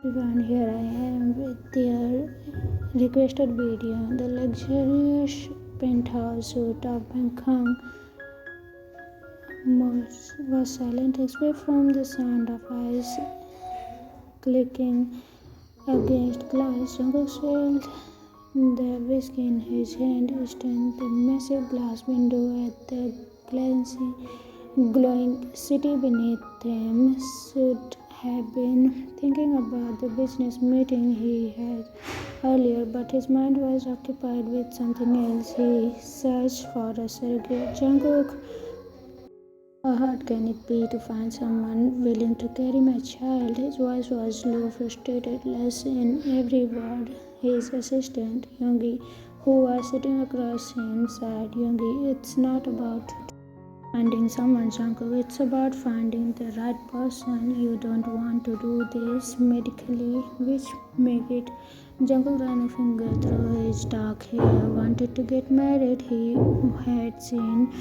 Everyone, here I am with their requested video. The luxurious penthouse suite of Bangkok was silent except from the sound of ice clicking against glass. Jungkook swelled the whiskey in his hand, staring the massive glass window at the glancing, glowing city beneath them. Should have been thinking about the business meeting he had earlier, but his mind was occupied with something else. He searched for a surrogate. Jungkook, how hard can it be to find someone willing to carry my child? His voice was low, frustrated, less in every word. His assistant, Yoongi, who was sitting across him, said, Yoongi, it's not about finding someone, Jungkook. It's about finding the right person. You don't want to do this medically, which make it. Jungkook ran a finger through his dark hair. Wanted to get married. He had seen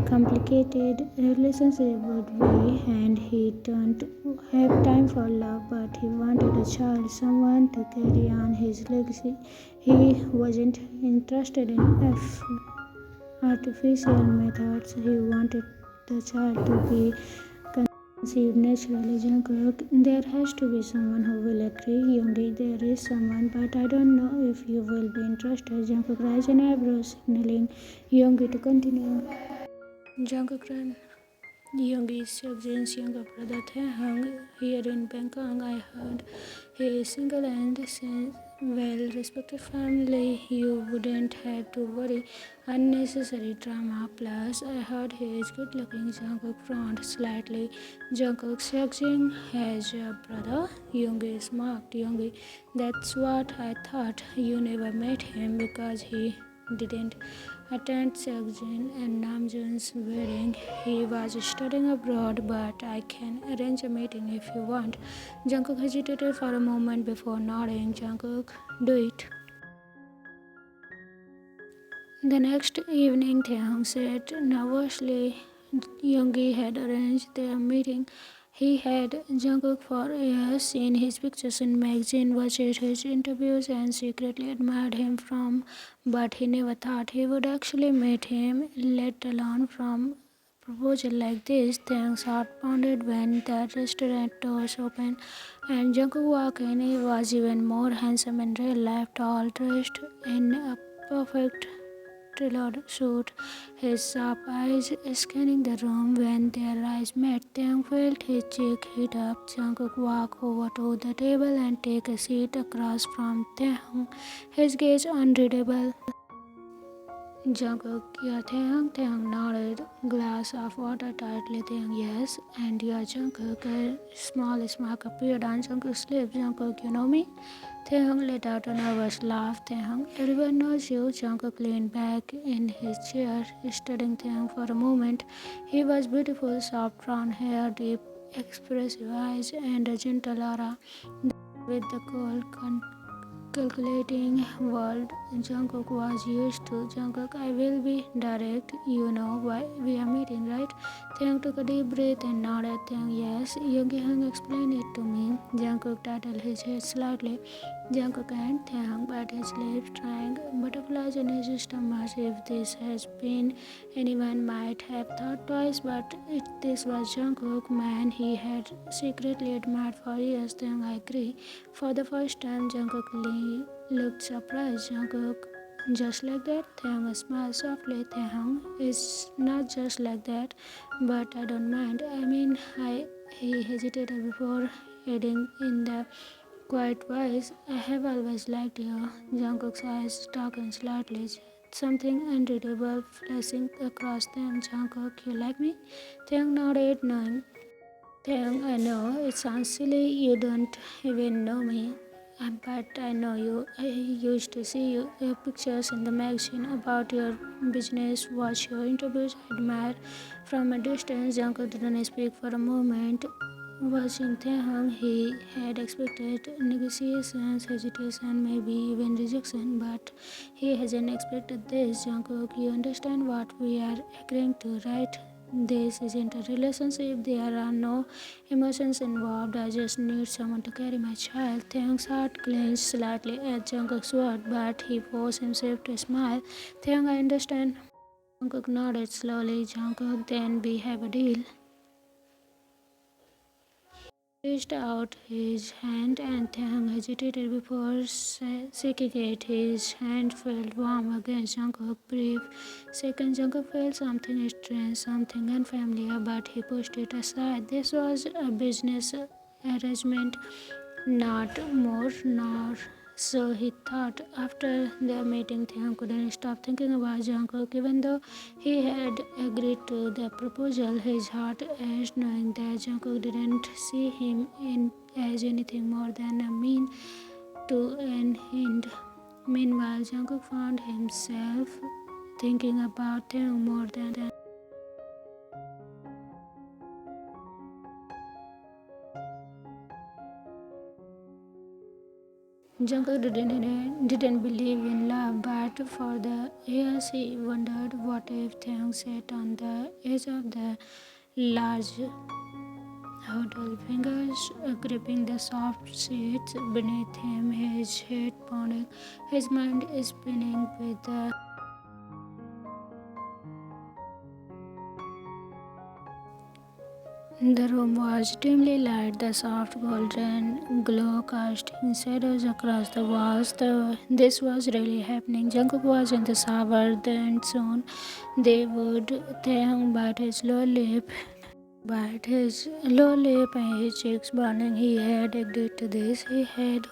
complicated relationship would be, and he don't have time for love. But he wanted a child, someone to carry on his legacy. He wasn't interested in artificial methods. He wanted the child to be conceived naturally. Jungkook, there has to be someone who will agree. Yoongi, there is someone, but I don't know if you will be interested. Jungkook raised an eyebrow, signaling Yoongi to continue. Jungkook ran. Yoongi is Seokjin's younger brother Taehyung. Here in Bangkok, I heard he is single and well-respected family. You wouldn't have to worry. Unnecessary drama. Plus, I heard he is good-looking. Jungkook frowned slightly. Jungkook Seokjin has a brother. Yoongi smirked. Yoongi, that's what I thought. You never met him because he didn't attend Seokjin and Namjoon's wedding. He was studying abroad, but I can arrange a meeting if you want. Jungkook hesitated for a moment before nodding. Jungkook, do it. The next evening, Taehyung said nervously. Yoongi had arranged their meeting. He had Jungkook for years, seen his pictures in magazines, watched his interviews, and secretly admired him but he never thought he would actually meet him, let alone from proposal like this. Taehyung's heart pounded when the restaurant doors opened and Jungkook walked in. He was even more handsome in real life, tall, dressed in a perfect tailored suit, his sharp eyes scanning the room. When their eyes met, Taehyung felt his cheek heat up. Jungkook walked over to the table and took a seat across from Taehyung, his gaze unreadable. Jungkook, yeah, Taehyung. Taehyung nodded. Glass of water tightly. Taehyung, yes. And yeah, Jungkook. A small smirk appeared on Jungkook's lips. Jungkook, you know me? Taehyung let out a nervous laugh. Taehyung, everyone knows you. Jungkook leaned back in his chair, studying Taehyung for a moment. He was beautiful, soft brown hair, deep, expressive eyes, and a gentle aura. With the cold, calculating world Jungkook was used to. Jungkook, I will be direct. You know why we are meeting, right? Taehyung took a deep breath and nodded. Taehyung, yes. Yoongi explained it to me. Jungkook titled his head slightly. Jungkook and Taehyung bit his lips, trying butterflies in his stomach. If this has been anyone, might have thought twice, but this was Jungkook, man he had secretly admired for years. Taehyung, I agree. For the first time, Jungkook looked surprised. Jungkook, just like that? Taehyung smiled softly. Taehyung, it's not just like that, but I don't mind. I mean, he hesitated before adding in the quiet voice, I have always liked you. Jungkook's eyes darkened slightly, something unreadable flashing across them. Jungkook, you like me? Taehyung nodded, knowing. Taehyung, I know it sounds silly. You don't even know me. But I know you. I used to see your pictures in the magazine about your business, watch your interviews, admire from a distance. Jungkook didn't speak for a moment. Watching Taehyung, he had expected negotiations, hesitation, maybe even rejection, but he hasn't expected this. Jungkook, you understand what we are agreeing to, right? This isn't a relationship. There are no emotions involved. I just need someone to carry my child. Taehyung's heart clenched slightly at Jungkook's word, but he forced himself to smile. Taehyung, I understand. Jungkook nodded slowly. Jungkook, then we have a deal. Reached out his hand and Taehyung hesitated before shaking it. His hand felt warm against Jungkook's brief second. Jungkook felt something strange, something unfamiliar, but he pushed it aside. This was a business arrangement, not more nor so he thought. After the meeting, Taehyung couldn't stop thinking about Jungkook. Even though he had agreed to the proposal, his heart ached knowing that Jungkook didn't see him as anything more than a mean to an end. Meanwhile, Jungkook found himself thinking about Taehyung more than Jungkook didn't believe in love, but for the years he wondered what if Taehyung sat on the edge of the large hotel, fingers gripping the soft sheets beneath him, his head pounding, his mind spinning with the The room was dimly lit, the soft golden glow casting shadows across the walls. This was really happening. Jungkook was in the shower, then soon they would. Taehyung bite his lower lip and his cheeks burning. He had agreed to this. He had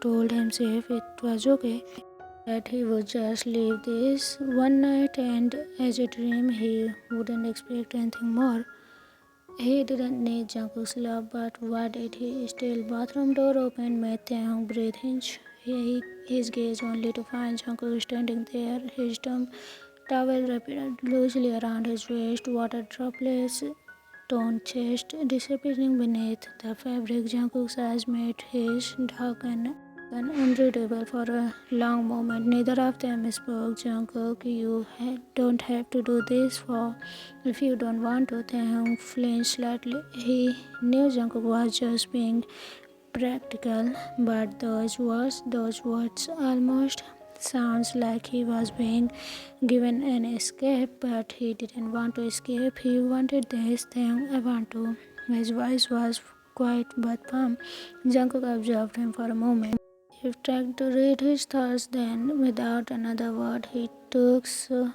told himself it was okay, that he would just leave this one night and as a dream he wouldn't expect anything more. He didn't need Jungkook's love, but what did he steal? Bathroom door opened, made Taehyung breathe hinge. His gaze only to find Jungkook standing there, his towel wrapped loosely around his waist, water droplets toned chest disappearing beneath the fabric. Jungkook's eyes met his, dark and unreadable for a long moment. Neither of them spoke. Jungkook, you don't have to do this for if you don't want to. Taehyung flinched slightly. He knew Jungkook was just being practical, but those words almost sounds like he was being given an escape, but he didn't want to escape. He wanted this. Taehyung, I want to. His voice was quiet but firm. Jungkook observed him for a moment. He tried to read his thoughts, then, without another word, he took slow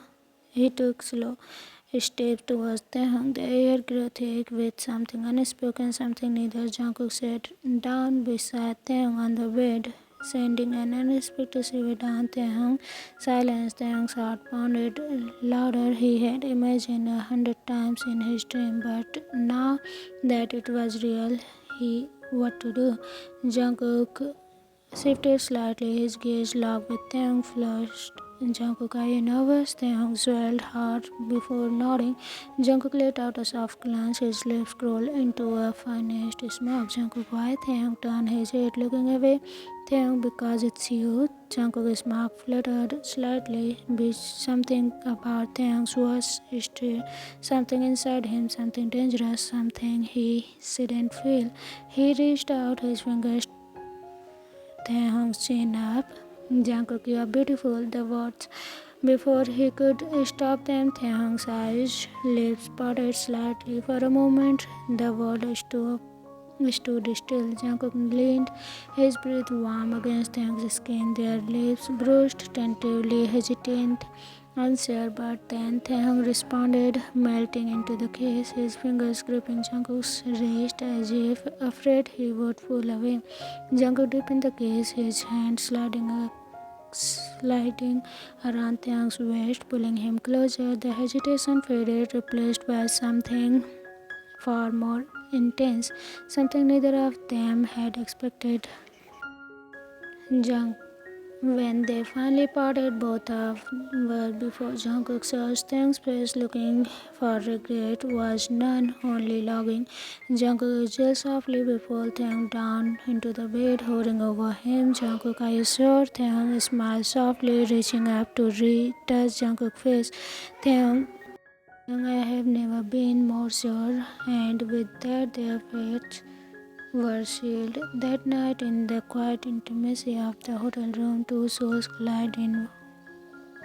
steps towards Taehyung. The air grew thick with something unspoken, something neither. Jungkook sat down beside Taehyung on the bed, sending an unexpected shiver down Taehyung's silence. Taehyung's heart pounded louder. He had imagined 100 times in his dream, but now that it was real, what to do? Jungkook shifted slightly, his gaze locked with Taehyung flushed. Jungkook, are you nervous? Taehyung swelled hard before nodding. Jungkook let out a soft glance, his lips curled into a finest smoke. Jungkook, why? Taehyung turned his head, looking away. Taehyung, because it's you. Jungkook's mouth fluttered slightly. Something about Taehyung's voice stirred something inside him, something dangerous, something he shouldn't feel. He reached out his fingers Taehyung's chin up. Jungkook, you are beautiful. The words. Before he could stop them, Taehyung's eyes, lips parted slightly. For a moment, the world stood still. Jungkook leaned, his breath warm against Taehyung's skin. Their lips brushed tentatively, hesitant, unsure. But then Taehyung responded, melting into the kiss, his fingers gripping Jungkook's wrist as if afraid he would pull away. Jungkook deepened the kiss, his hand sliding around Taehyung's waist, pulling him closer. The hesitation faded, replaced by something far more intense, something neither of them had expected. Jung. When they finally parted, both of were before Jungkook searched Taehyung's face, looking for regret was none, only longing. Jungkook exhaled softly before Taehyung down into the bed, hovering over him. Jungkook, are you sure? Taehyung smiled softly, reaching up to touch Jungkook's face. Taehyung I have never been more sure, and with that their fates were sealed. That night, in the quiet intimacy of the hotel room, two souls collided in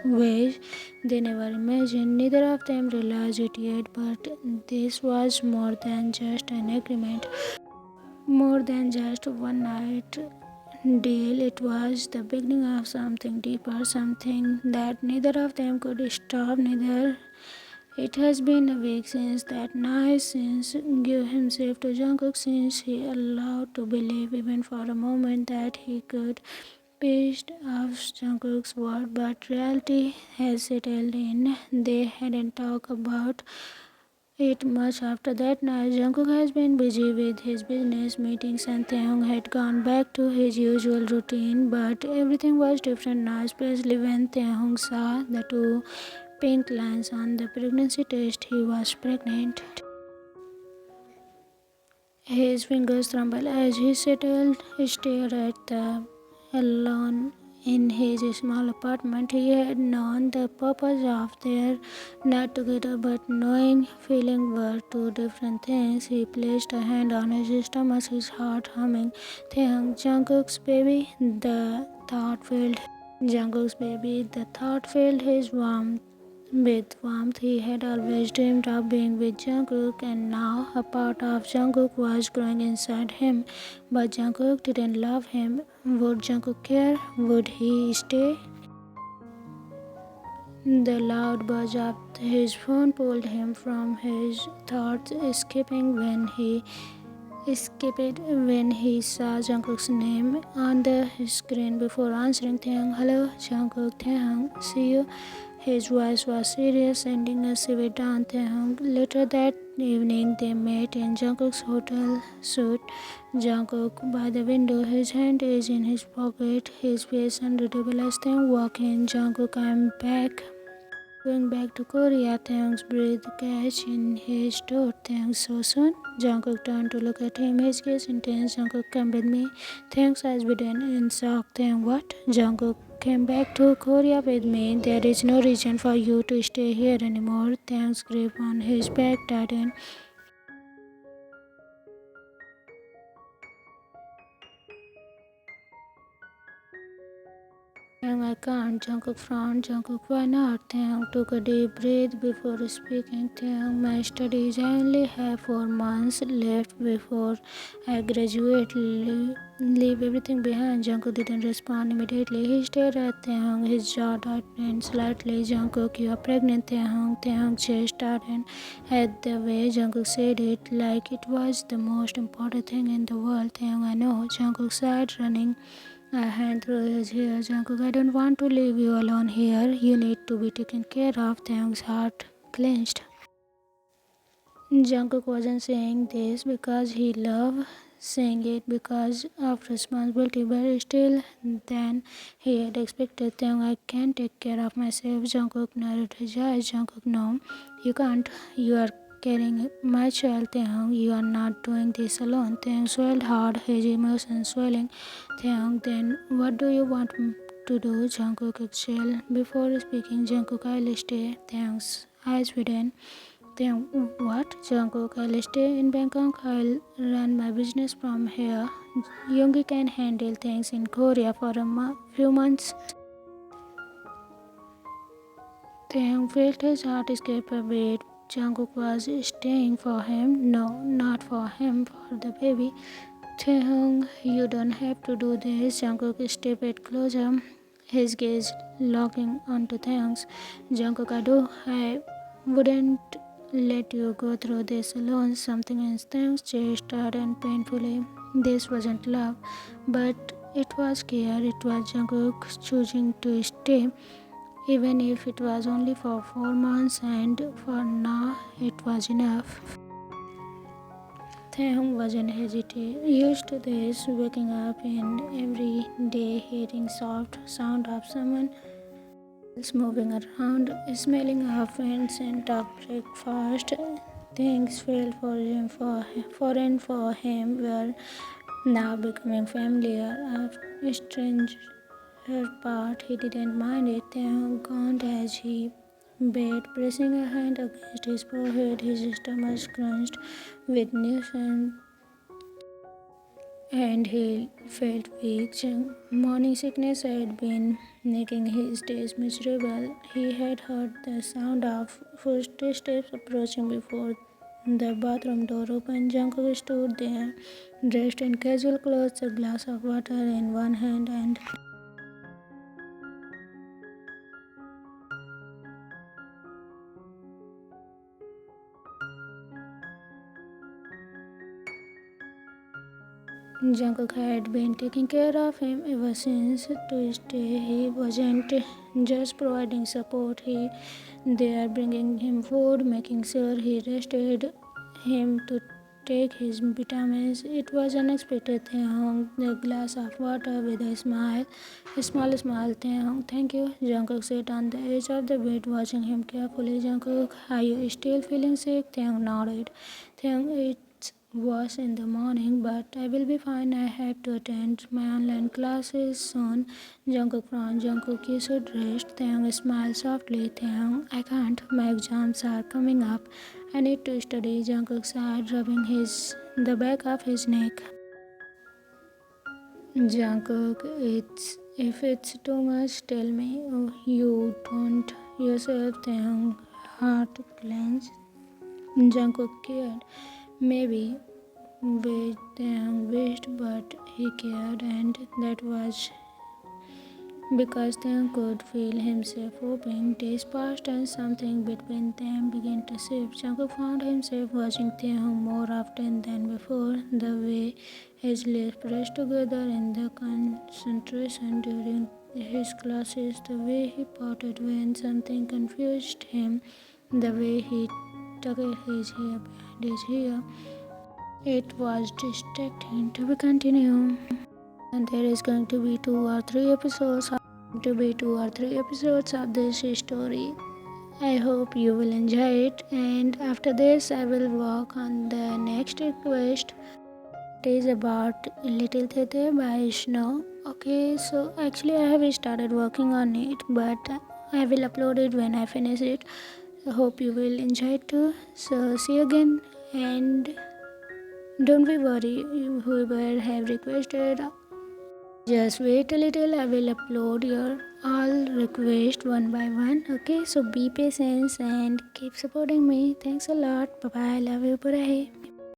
ways they never imagined. Neither of them realized it yet, but this was more than just an agreement, more than just one night deal. It was the beginning of something deeper, something that neither of them could stop, neither. It has been a week since that night, since gave himself to Jungkook, since he allowed to believe even for a moment that he could pissed off Jungkook's word, but reality has settled in. They hadn't talked about it much after that night. Jungkook has been busy with his business meetings and Taehyung had gone back to his usual routine, but everything was different now, especially when Taehyung saw the two pink lines on the pregnancy test. He was pregnant. His fingers trembled as he stared at the alone in his small apartment. He had known the purpose of their not together, but knowing feeling were two different things. He placed a hand on his stomach, his heart humming. Taehyung, Jungkook's baby, the thought filled the thought filled his warmth. With warmth, he had always dreamed of being with Jungkook, and now a part of Jungkook was growing inside him. But Jungkook didn't love him. Would Jungkook care? Would he stay? The loud buzz of his phone pulled him from his thoughts, escaped when he saw Jungkook's name on the screen before answering. Taehyung, hello, Jungkook. Taehyung, see you. His voice was serious, sending a shiver down Taehyung. Later that evening, they met in Jungkook's hotel suite. Jungkook by the window, his hand is in his pocket, his face unreadable as Taehyung walk in. Jungkook, I'm back. Going back to Korea, Taehyung's breath catch in his throat. Taehyung, so soon? Jungkook turned to look at him, his gaze intense. Jungkook, come with me. Taehyung's eyes widened in shock. Taehyung, what? Jungkook, came back to Korea with me. There is no reason for you to stay here anymore. Taehyung's grip on his back tightened. Taehyung, I can't. Jungkook frowned. Jungkook, why not? Taehyung took a deep breath before speaking. Taehyung, my studies. I only have 4 months left before I graduate. Leave everything behind. Jungkook didn't respond immediately. He stared at Taehyung, his jaw tightened slightly. Jungkook, you are pregnant, Taehyung. Taehyung's chest tightened at the way Jungkook said it, like it was the most important thing in the world. Taehyung, I know. Jungkook sighed, running a hand through his hair. Jungkook, I don't want to leave you alone here. You need to be taken care of. Taehyung's heart clenched. Jungkook wasn't saying this because he loved saying it because of responsibility, but still than he had expected. Taehyung, I can take care of myself. Jungkook narrowed his eyes. Jungkook, no, you can't. You are carrying my child, Taehyung. You are not doing this alone. Taehyung swelled hard, his emotions swelling. Taehyung, then what do you want to do? Jungkook exhaled before speaking. Jungkook, I'll stay. Taehyung's eyes widened. Then what? Jungkook, I'll stay in Bangkok. I'll run my business from here. Yoongi can handle things in Korea for a few months. Taehyung felt his heart escape a bit. Jungkook was staying for him. No, not for him, for the baby. Taehyung, you don't have to do this. Jungkook stepped closer, his gaze locking onto Taehyung's. Jungkook, I wouldn't let you go through this alone. Something in Taehyung's chest tightened painfully. This wasn't love, but it was care. It was Jungkook choosing to stay, even if it was only for 4 months, and for now it was enough. Taehyung wasn't used to this, waking up in every day hearing soft sound of someone else moving around, smelling of faint scent of breakfast. Things felt foreign for him were now becoming familiar. A stranger part, he didn't mind it. Taehyung groaned as he bed, pressing a hand against his forehead. His stomach crunched with nuisance and he felt weak. Morning sickness had been making his days miserable. He had heard the sound of footsteps approaching before the bathroom door opened. Jungkook stood there, dressed in casual clothes, a glass of water in one hand and Jungkook had been taking care of him ever since Tuesday. He wasn't just providing support, they are bringing him food, making sure he rested, him to take his vitamins. It was unexpected. Taehyung, the glass of water with a smile, a small smile. Taehyung, thank you. Jungkook sat on the edge of the bed, watching him carefully. Jungkook, are you still feeling sick? Taehyung nodded. Taehyung, it was in the morning, but I will be fine. I have to attend my online classes soon. Jungkook frowned. Jungkook, you should rest. Taehyung smiled softly. Taehyung, I can't. My exams are coming up. I need to study. Jungkook sighed, rubbing the back of his neck. Jungkook, if it's too much, tell me. Oh, you don't yourself. Taehyung heart clenched. Jungkook cared. Maybe Taehyung wished, but he cared, and that was because Taehyung could feel himself hoping. Days passed and something between them began to shift. Jungkook found himself watching Taehyung more often than before. The way his lips pressed together in the concentration during his classes, the way he pouted when something confused him, the way he tugged his hair behind his ear. It was distracting. To be continued. And there is going to be 2 or 3 episodes of this story. I hope you will enjoy it, and after this I will work on the next request. It is about Little Tete by Snow. Okay, so actually I have started working on it, but I will upload it when I finish it. I hope you will enjoy it too. So see you again, and don't be worried, whoever have requested, just wait a little. I will upload your all requests one by one. Okay, so be patient and keep supporting me. Thanks a lot. Bye bye. Love you. Purahe.